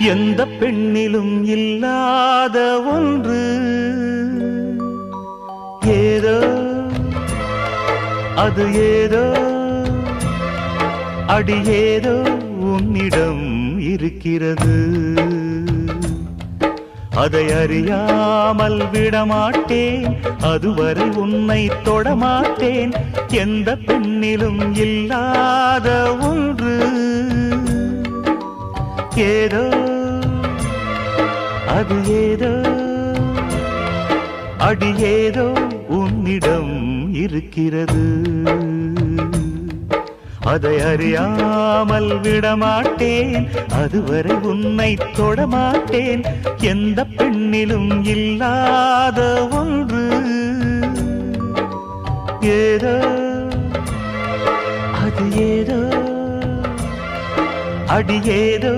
எந்த பெண்ணிலும் இல்லாத ஒன்று ஏதோ அது ஏதோ அடி ஏதோ உன்னிடம் இருக்கிறது. அதை அறியாமல் விடமாட்டேன், அதுவரை உன்னை தொடமாட்டேன். எந்த பெண்ணிலும் இல்லாத ஒன்று ஏதோ அது ஏதோ அடி ஏதோ உன்னிடம் இருக்கிறது. அதை அறியாமல் விடமாட்டேன், அதுவரை உன்னை தொடமாட்டேன். எந்த பெண்ணிலும் இல்லாத ஒன்று ஏதோ அது ஏதோ அடி ஏதோ